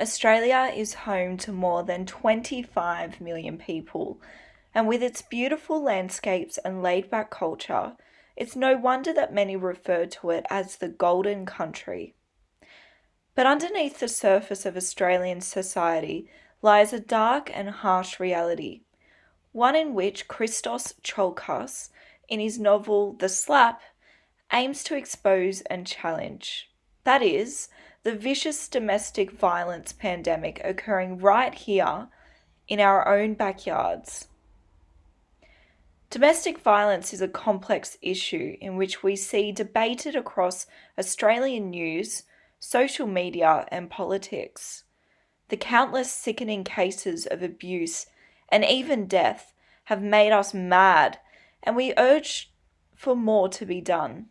Australia is home to more than 25 million people, and with its beautiful landscapes and laid back culture, it's no wonder that many refer to it as the Golden Country. But underneath the surface of Australian society lies a dark and harsh reality, one in which Christos Tsiolkas, in his novel The Slap, aims to expose and challenge. That is, the vicious domestic violence pandemic occurring right here in our own backyards. Domestic violence is a complex issue in which we see debated across Australian news, social media, and politics. The countless sickening cases of abuse and even death have made us mad, and we urge for more to be done.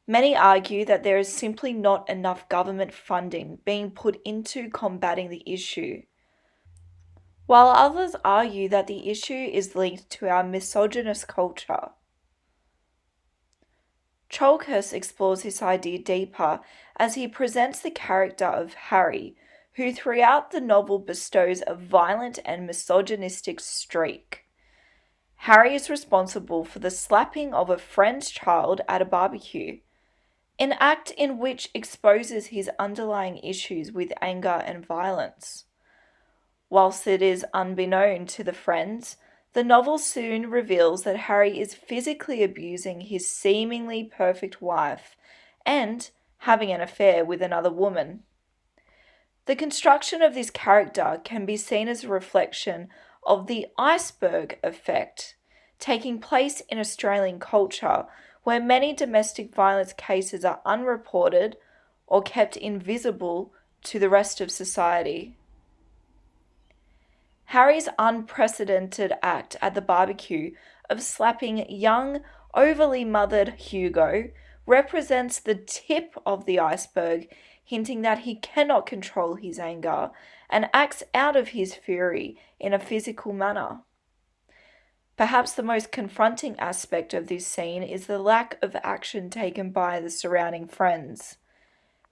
Many argue that there is simply not enough government funding being put into combating the issue, while others argue that the issue is linked to our misogynist culture. Tsiolkas explores this idea deeper as he presents the character of Harry, who throughout the novel bestows a violent and misogynistic streak. Harry is responsible for the slapping of a friend's child at a barbecue, an act in which exposes his underlying issues with anger and violence. Whilst it is unbeknown to the friends, the novel soon reveals that Harry is physically abusing his seemingly perfect wife and having an affair with another woman. The construction of this character can be seen as a reflection of the iceberg effect taking place in Australian culture, where many domestic violence cases are unreported or kept invisible to the rest of society. Harry's unprecedented act at the barbecue of slapping young, overly mothered Hugo represents the tip of the iceberg, hinting that he cannot control his anger and acts out of his fury in a physical manner. Perhaps the most confronting aspect of this scene is the lack of action taken by the surrounding friends.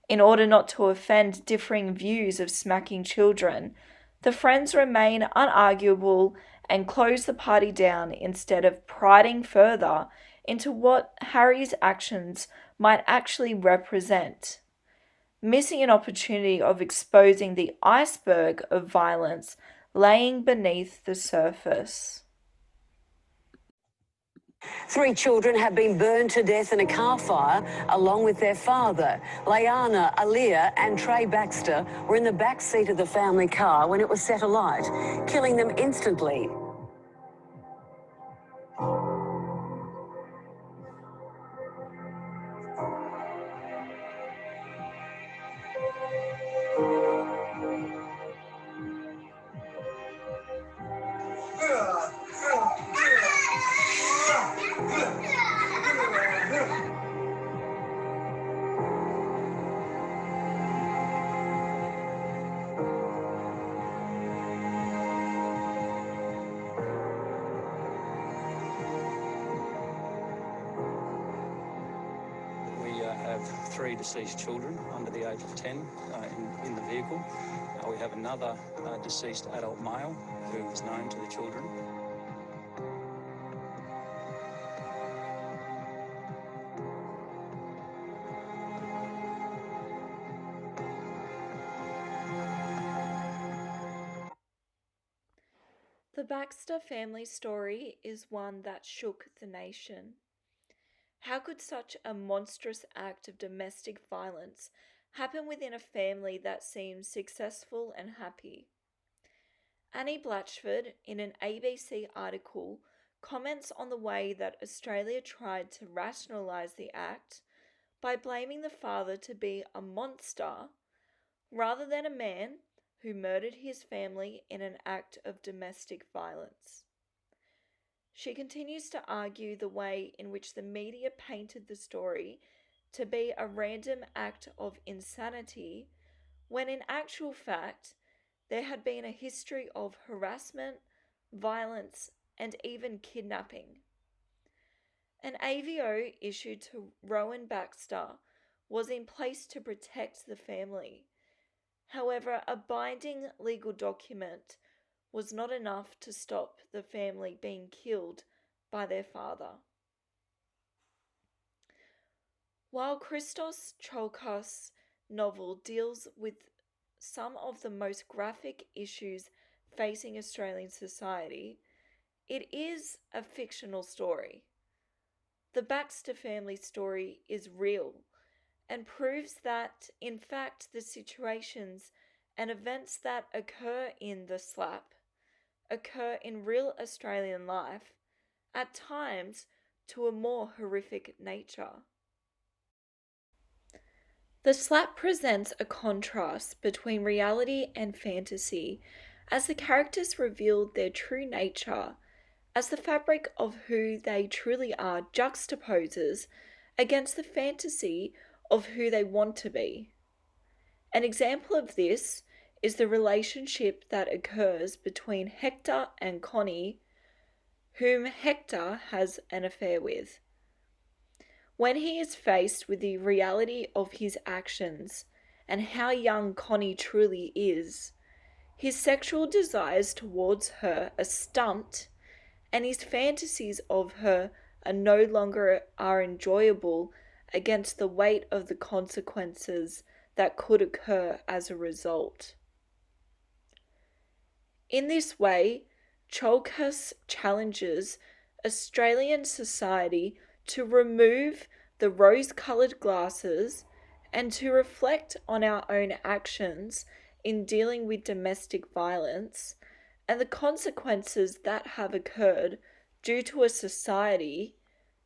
In order not to offend differing views of smacking children, the friends remain unarguable and close the party down instead of prying further into what Harry's actions might actually represent, missing an opportunity of exposing the iceberg of violence laying beneath the surface. 3 children have been burned to death in a car fire along with their father. Leanna, Aaliyah and Trey Baxter were in the back seat of the family car when it was set alight, killing them instantly. We have 3 deceased children under the age of 10 in the vehicle. We have another deceased adult male who is known to the children. The Baxter family story is one that shook the nation. How could such a monstrous act of domestic violence happen within a family that seems successful and happy? Annie Blatchford, in an ABC article, comments on the way that Australia tried to rationalise the act by blaming the father to be a monster rather than a man who murdered his family in an act of domestic violence. She continues to argue the way in which the media painted the story to be a random act of insanity, when in actual fact, there had been a history of harassment, violence, and even kidnapping. An AVO issued to Rowan Baxter was in place to protect the family. However, a binding legal document was not enough to stop the family being killed by their father. While Christos Tsiolkas' novel deals with some of the most graphic issues facing Australian society, it is a fictional story. The Baxter family story is real and proves that, in fact, the situations and events that occur in The Slap occur in real Australian life, at times to a more horrific nature. The Slap presents a contrast between reality and fantasy as the characters reveal their true nature as the fabric of who they truly are juxtaposes against the fantasy of who they want to be. An example of this is the relationship that occurs between Hector and Connie, whom Hector has an affair with. When he is faced with the reality of his actions and how young Connie truly is, his sexual desires towards her are stumped and his fantasies of her are no longer enjoyable against the weight of the consequences that could occur as a result. In this way, Tsiolkas challenges Australian society to remove the rose-coloured glasses and to reflect on our own actions in dealing with domestic violence and the consequences that have occurred due to a society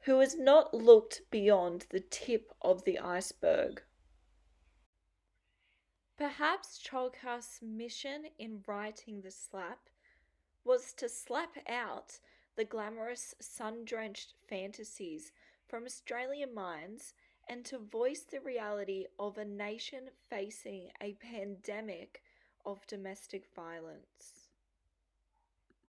who has not looked beyond the tip of the iceberg. Perhaps Tsiolkas' mission in writing The Slap was to slap out the glamorous, sun-drenched fantasies from Australian minds and to voice the reality of a nation facing a pandemic of domestic violence.